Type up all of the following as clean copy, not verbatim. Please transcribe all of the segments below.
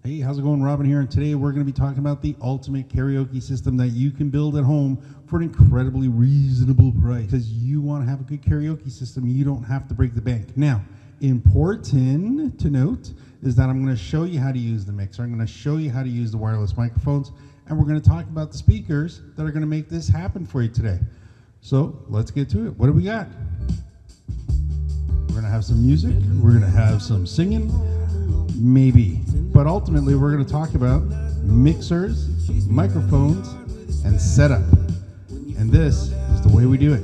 Hey, how's it going? Robin here, and today we're going to be talking about the ultimate karaoke system that you can build at home for an incredibly reasonable price. Because you want to have a good karaoke system, you don't have to break the bank. Now, important to note is that I'm going to show you how to use the mixer. I'm going to show you how to use the wireless microphones, and we're going to talk about the speakers that are going to make this happen for you today. So let's get to it. What do we got? We're going to have some music. We're going to have some singing. Maybe. But ultimately, we're going to talk about mixers, microphones, and setup. And this is the way we do it.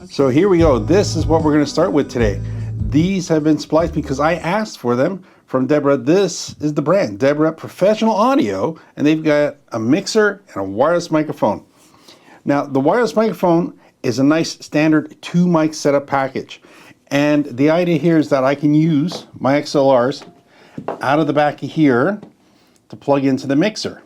So here we go. This is what we're going to start with today. These have been spliced because I asked for them from Deborah. This is the brand, Deborah Professional Audio, and they've got a mixer and a wireless microphone. Now, the wireless microphone is a nice standard 2-mic setup package. And the idea here is that I can use my XLRs out of the back of here to plug into the mixer.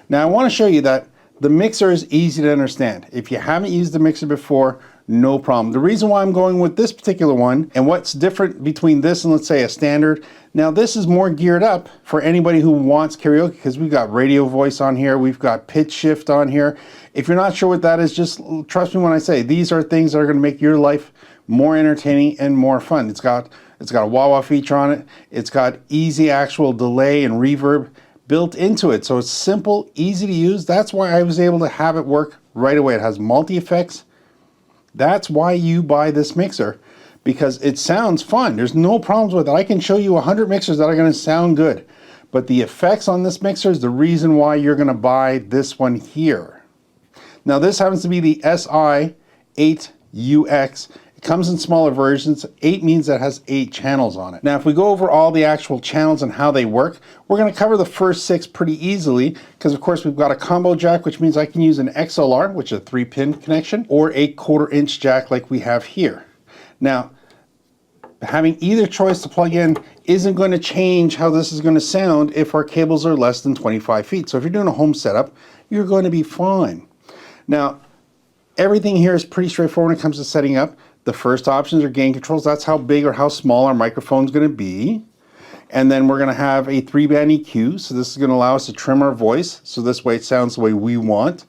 Now I want to show you that the mixer is easy to understand. If you haven't used the mixer before, no problem. The reason why I'm going with this particular one and what's different between this and let's say a standard, now this is more geared up for anybody who wants karaoke because we've got radio voice on here, we've got pitch shift on here. If you're not sure what that is, just trust me when I say these are things that are going to make your life more entertaining and more fun. It's got a wah-wah feature on it. It's got easy actual delay and reverb built into it. So it's simple, easy to use. That's why I was able to have it work right away. It has multi-effects. That's why you buy this mixer, because it sounds fun. There's no problems with it. I can show you 100 mixers that are going to sound good, but the effects on this mixer is the reason why you're going to buy this one here. Now this happens to be the SI8UX. Comes in smaller versions. 8 means that it has 8 channels on it. Now, if we go over all the actual channels and how they work, we're going to cover the first 6 pretty easily because, of course, we've got a combo jack, which means I can use an XLR, which is a 3-pin connection, or a 1/4-inch jack like we have here. Now, having either choice to plug in isn't going to change how this is going to sound if our cables are less than 25 feet. So if you're doing a home setup, you're going to be fine. Now, everything here is pretty straightforward when it comes to setting up. The first options are gain controls. That's how big or how small our microphone is going to be. And then we're going to have a 3-band EQ. So this is going to allow us to trim our voice. So this way it sounds the way we want.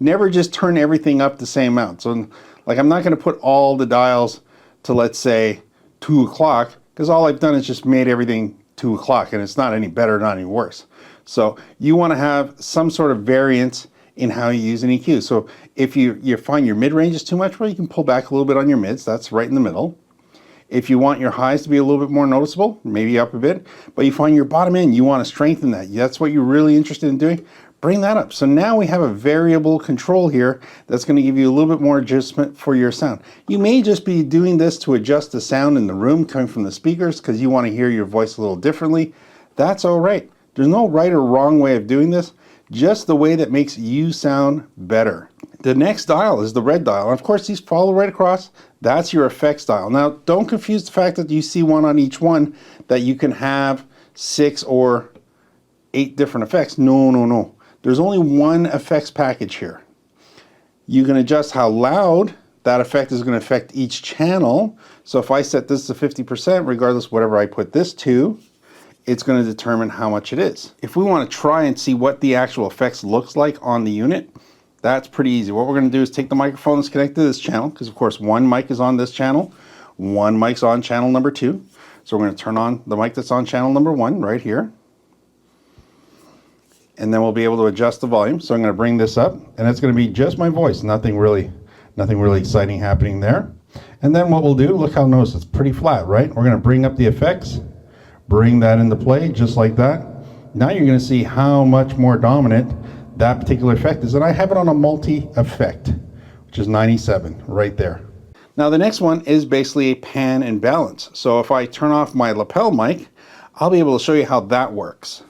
Never just turn everything up the same amount. So like I'm not going to put all the dials to, let's say, 2 o'clock, because all I've done is just made everything 2 o'clock and it's not any better, not any worse. So you want to have some sort of variance in how you use an EQ. So if you find your mid-range is too much, well, you can pull back a little bit on your mids. That's right in the middle. If you want your highs to be a little bit more noticeable, maybe up a bit, but you find your bottom end, you want to strengthen that. That's what you're really interested in doing. Bring that up. So now we have a variable control here that's going to give you a little bit more adjustment for your sound. You may just be doing this to adjust the sound in the room coming from the speakers because you want to hear your voice a little differently. That's all right. There's no right or wrong way of doing this. Just the way that makes you sound better. The next dial is the red dial. And of course, these follow right across. That's your effects dial. Now, don't confuse the fact that you see one on each one, that you can have 6 or 8 different effects. No, no, no. There's only one effects package here. You can adjust how loud that effect is going to affect each channel. So if I set this to 50%, regardless of whatever I put this to, it's going to determine how much it is. If we want to try and see what the actual effects looks like on the unit, that's pretty easy. What we're going to do is take the microphone that's connected to this channel, because of course one mic is on this channel, one mic's on channel number 2. So we're going to turn on the mic that's on channel number 1 right here. And then we'll be able to adjust the volume. So I'm going to bring this up, and it's going to be just my voice. Nothing really exciting happening there. And then what we'll do, look how notice it's pretty flat, right? We're going to bring up the effects. Bring that into play just like that. Now you're going to see how much more dominant that particular effect is. And I have it on a multi-effect, which is 97 right there. Now the next one is basically a pan and balance. So if I turn off my lapel mic, I'll be able to show you how that works.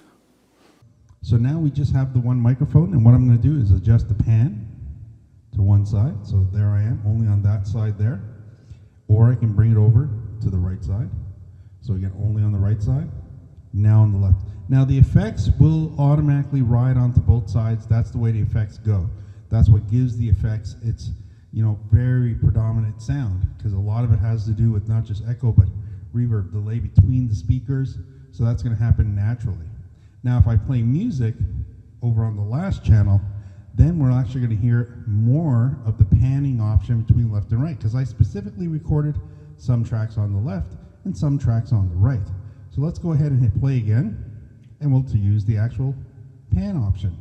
So now we just have the one microphone, and what I'm going to do is adjust the pan to one side. So there I am, only on that side there. Or I can bring it over to the right side. So again, only on the right side, now on the left. Now the effects will automatically ride onto both sides. That's the way the effects go. That's what gives the effects its, very predominant sound, because a lot of it has to do with not just echo, but reverb, delay between the speakers. So that's going to happen naturally. Now, if I play music over on the last channel, then we're actually going to hear more of the panning option between left and right, because I specifically recorded some tracks on the left and some tracks on the right. So let's go ahead and hit play again, and we'll use the actual pan option.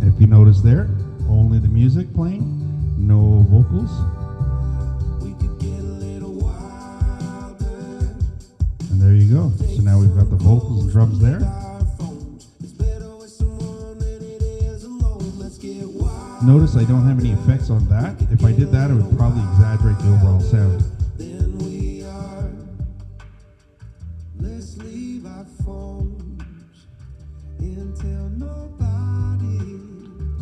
And if you notice there, only the music playing, no vocals. And there you go. So now we've got the vocals and drums there. Notice I don't have any effects on that. If I did that, it would probably exaggerate the overall sound.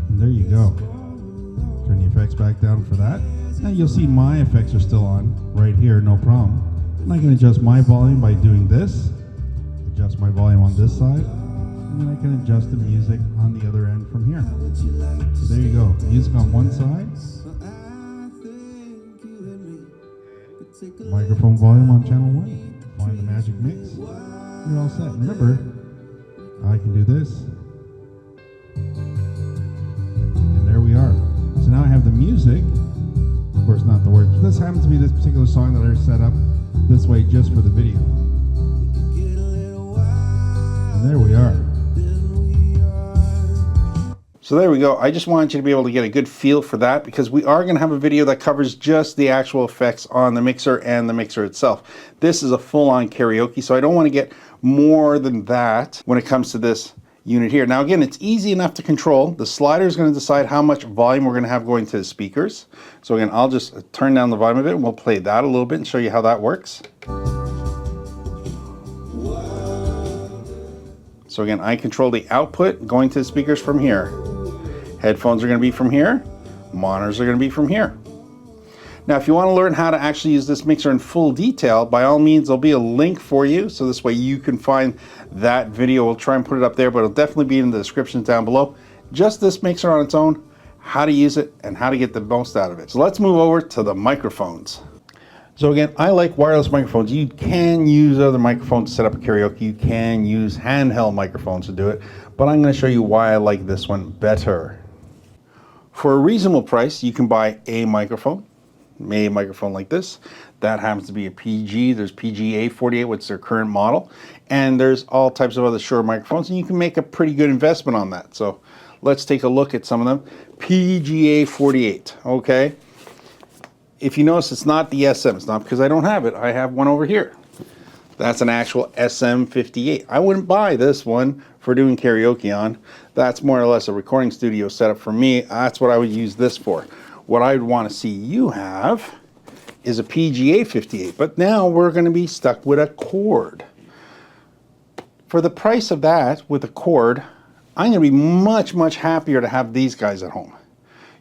And there you go. Turn the effects back down for that. Now you'll see my effects are still on right here, no problem. And I can adjust my volume by doing this. Adjust my volume on this side. And then I can adjust the music on the other end from here. So there you go. Music on one side. Microphone volume on channel 1. Find the magic mix. You're all set. Remember, I can do this. And there we are. So now I have the music. Of course, not the words. This happens to be this particular song that I set up this way just for the video. And there we are. So there we go. I just wanted you to be able to get a good feel for that, because we are going to have a video that covers just the actual effects on the mixer and the mixer itself. This is a full-on karaoke, so I don't want to get more than that when it comes to this unit here. Now again, it's easy enough to control. The slider is going to decide how much volume we're going to have going to the speakers. So again, I'll just turn down the volume of it and we'll play that a little bit and show you how that works. So again, I control the output going to the speakers from here. Headphones are going to be from here. Monitors are going to be from here. Now, if you want to learn how to actually use this mixer in full detail, by all means, there'll be a link for you. So this way you can find that video. We'll try and put it up there, but it'll definitely be in the description down below. Just this mixer on its own, how to use it, and how to get the most out of it. So let's move over to the microphones. So again, I like wireless microphones. You can use other microphones to set up a karaoke. You can use handheld microphones to do it, but I'm going to show you why I like this one better. For a reasonable price, you can buy a microphone like this. That happens to be a PG. There's PGA48, which is their current model. And there's all types of other Shure microphones, and you can make a pretty good investment on that. So let's take a look at some of them. PGA48, okay? If you notice, it's not the SM. It's not because I don't have it. I have one over here. That's an actual SM58. I wouldn't buy this one for doing karaoke on. That's more or less a recording studio setup for me. That's what I would use this for. What I'd want to see you have is a PGA58, but now we're going to be stuck with a cord. For the price of that with a cord, I'm going to be much, much happier to have these guys at home.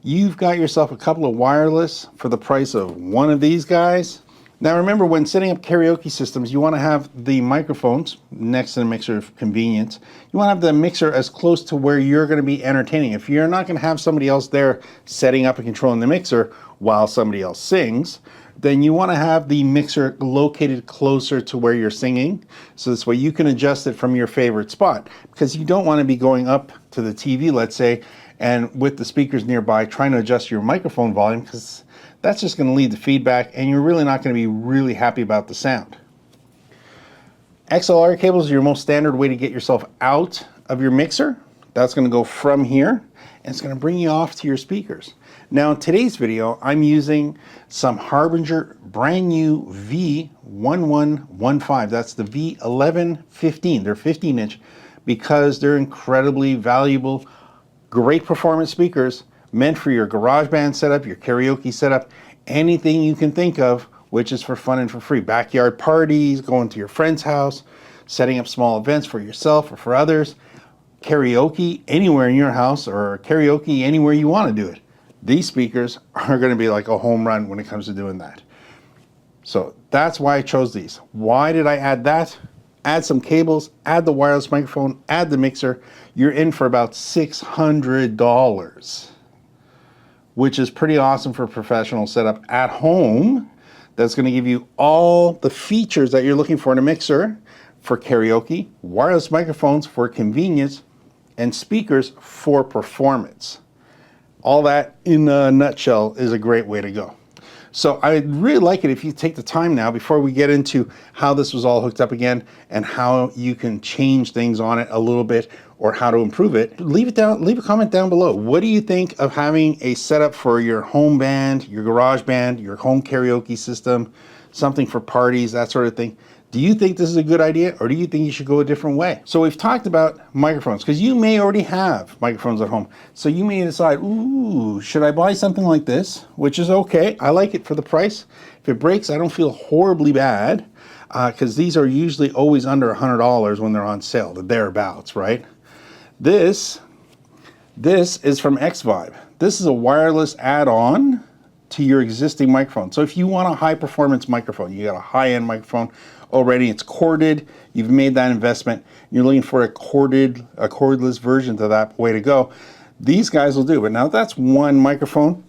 You've got yourself a couple of wireless for the price of one of these guys. Now remember, when setting up karaoke systems, you want to have the microphones next to the mixer for convenience. You want to have the mixer as close to where you're going to be entertaining. If you're not going to have somebody else there setting up and controlling the mixer while somebody else sings, then you want to have the mixer located closer to where you're singing. So this way you can adjust it from your favorite spot, because you don't want to be going up to the TV, let's say, and with the speakers nearby trying to adjust your microphone volume, because that's just going to lead to feedback and you're really not going to be really happy about the sound. XLR cables are your most standard way to get yourself out of your mixer. That's going to go from here and it's going to bring you off to your speakers. Now in today's video, I'm using some Harbinger brand new V1115. That's the V1115. They're 15-inch because they're incredibly valuable, great performance speakers meant for your garage band setup, your karaoke setup, anything you can think of, which is for fun and for free. Backyard parties, going to your friend's house, setting up small events for yourself or for others, karaoke anywhere in your house, or karaoke anywhere you want to do it. These speakers are going to be like a home run when it comes to doing that. So that's why I chose these. Why did I add that? Add some cables, add the wireless microphone, add the mixer. You're in for about $600, which is pretty awesome for a professional setup at home that's going to give you all the features that you're looking for in a mixer for karaoke, wireless microphones for convenience, and speakers for performance. All that in a nutshell is a great way to go. So I'd really like it if you take the time now before we get into how this was all hooked up again and how you can change things on it a little bit or how to improve it. Leave a comment down below. What do you think of having a setup for your home band, your garage band, your home karaoke system, something for parties, that sort of thing? Do you think this is a good idea, or do you think you should go a different way? So we've talked about microphones, because you may already have microphones at home. So you may decide, ooh, should I buy something like this? Which is okay. I like it for the price. If it breaks, I don't feel horribly bad, because these are usually always under $100 when they're on sale, the thereabouts, right? This is from X-Vibe. This is a wireless add-on to your existing microphone. So if you want a high performance microphone, you got a high-end microphone already, it's corded, you've made that investment, you're looking for a cordless version to that, way to go. These guys will do. But now that's one microphone.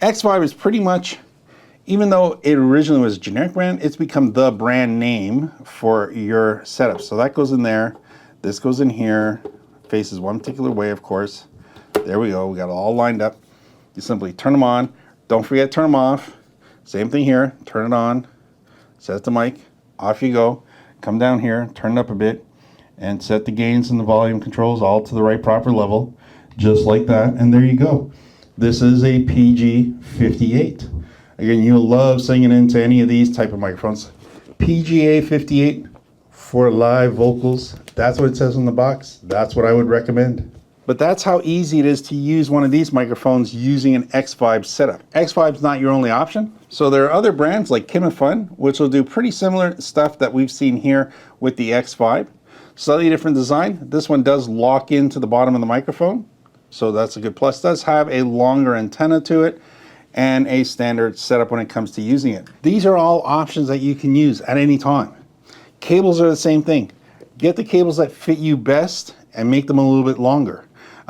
X-Vibe is pretty much, even though it originally was a generic brand, it's become the brand name for your setup. So that goes in there, this goes in here, faces one particular way, of course. There we go, we got it all lined up. You simply turn them on, don't forget to turn them off. Same thing here, turn it on, set the mic, off you go. Come down here, turn it up a bit, and set the gains and the volume controls all to the right proper level, just like that, and there you go. This is a PG58. Again, you'll love singing into any of these type of microphones. PGA 58 for live vocals. That's what it says on the box. That's what I would recommend. But that's how easy it is to use one of these microphones using an X-Vibe setup. X-Vibe's not your only option. So there are other brands like Kim and Fun, which will do pretty similar stuff that we've seen here with the X-Vibe. Slightly different design. This one does lock into the bottom of the microphone, so that's a good plus. It does have a longer antenna to it and a standard setup when it comes to using it. These are all options that you can use at any time. Cables are the same thing. Get the cables that fit you best and make them a little bit longer.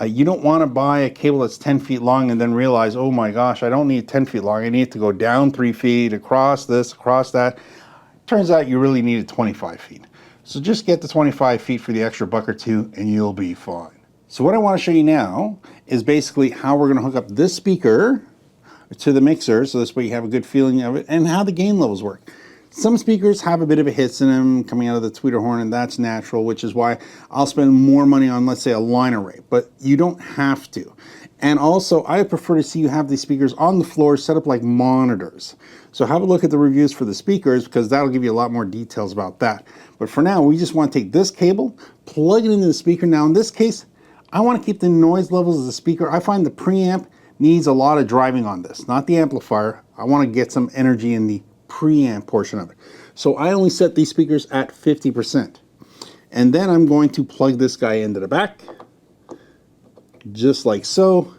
You don't want to buy a cable that's 10 feet long and then realize, oh my gosh, I don't need 10 feet long. I need to go down 3 feet, across this, across that. Turns out you really needed 25 feet. So just get the 25 feet for the extra buck or two and you'll be fine. So what I want to show you now is basically how we're going to hook up this speaker to the mixer, so this way you have a good feeling of it, and how the gain levels work. Some speakers have a bit of a hiss in them coming out of the tweeter horn, and that's natural, which is why I'll spend more money on, let's say, a line array, but you don't have to. And also, I prefer to see you have these speakers on the floor set up like monitors. So have a look at the reviews for the speakers, because that'll give you a lot more details about that. But for now, we just want to take this cable, plug it into the speaker. Now in this case, I want to keep the noise levels of the speaker. I find the preamp needs a lot of driving on this, not the amplifier. I want to get some energy in the preamp portion of it. So I only set these speakers at 50%. And then I'm going to plug this guy into the back, just like so.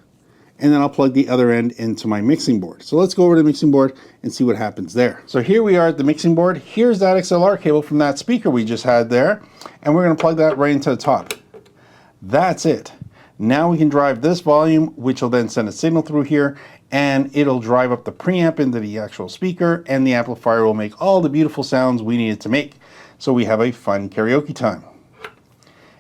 And then I'll plug the other end into my mixing board. So let's go over to the mixing board and see what happens there. So here we are at the mixing board. Here's that XLR cable from that speaker we just had there. And we're going to plug that right into the top. That's it. Now we can drive this volume, which will then send a signal through here, and it'll drive up the preamp into the actual speaker, and the amplifier will make all the beautiful sounds we need it to make. So we have a fun karaoke time.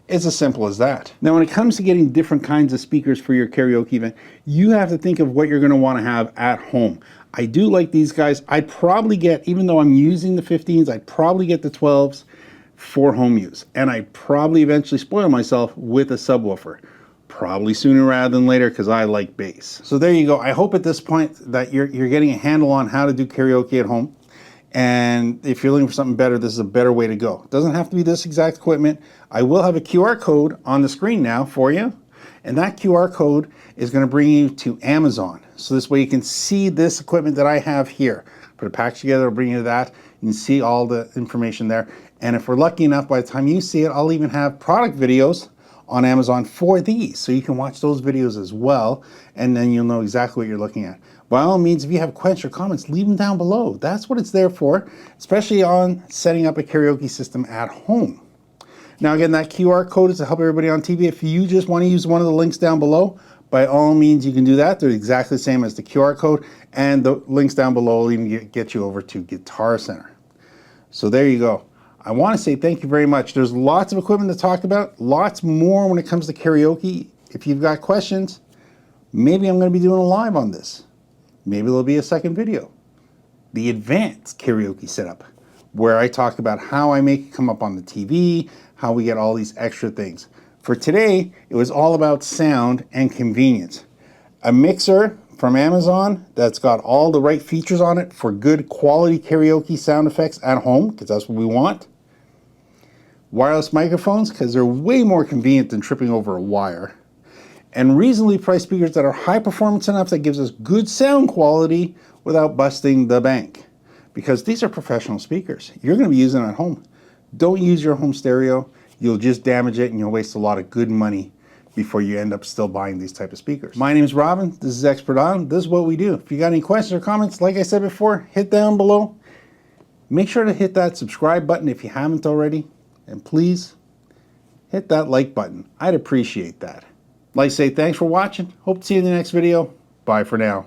It's as simple as that. Now when it comes to getting different kinds of speakers for your karaoke event, you have to think of what you're going to want to have at home. I do like these guys. I'd probably get, even though I'm using the 15s, I'd probably get the 12s for home use. And I'd probably eventually spoil myself with a subwoofer. Probably sooner rather than later, because I like bass. So there you go. I hope at this point that you're getting a handle on how to do karaoke at home. And if you're looking for something better, this is a better way to go. It doesn't have to be this exact equipment. I will have a QR code on the screen now for you. And that QR code is going to bring you to Amazon. So this way you can see this equipment that I have here. Put a package together, I'll bring you to that. You can see all the information there. And if we're lucky enough, by the time you see it, I'll even have product videos on Amazon for these. So you can watch those videos as well. And then you'll know exactly what you're looking at. By all means, if you have questions or comments, leave them down below. That's what it's there for, especially on setting up a karaoke system at home. Now again, that QR code is to help everybody on TV. If you just want to use one of the links down below, by all means, you can do that. They're exactly the same as the QR code, and the links down below will even get you over to Guitar Center. So there you go. I want to say thank you very much. There's lots of equipment to talk about, lots more when it comes to karaoke. If you've got questions, maybe I'm going to be doing a live on this. Maybe there'll be a second video. The advanced karaoke setup, where I talk about how I make it come up on the TV, how we get all these extra things. For today, it was all about sound and convenience. A mixer from Amazon that's got all the right features on it for good quality karaoke sound effects at home, because that's what we want. Wireless microphones, because they're way more convenient than tripping over a wire. And reasonably priced speakers that are high performance enough that gives us good sound quality without busting the bank. Because these are professional speakers. You're going to be using them at home. Don't use your home stereo. You'll just damage it and you'll waste a lot of good money before you end up still buying these type of speakers. My name is Robin. This is Expert On. This is what we do. If you got any questions or comments, like I said before, hit down below. Make sure to hit that subscribe button if you haven't already. And please hit that like button. I'd appreciate that. Like I say, thanks for watching. Hope to see you in the next video. Bye for now.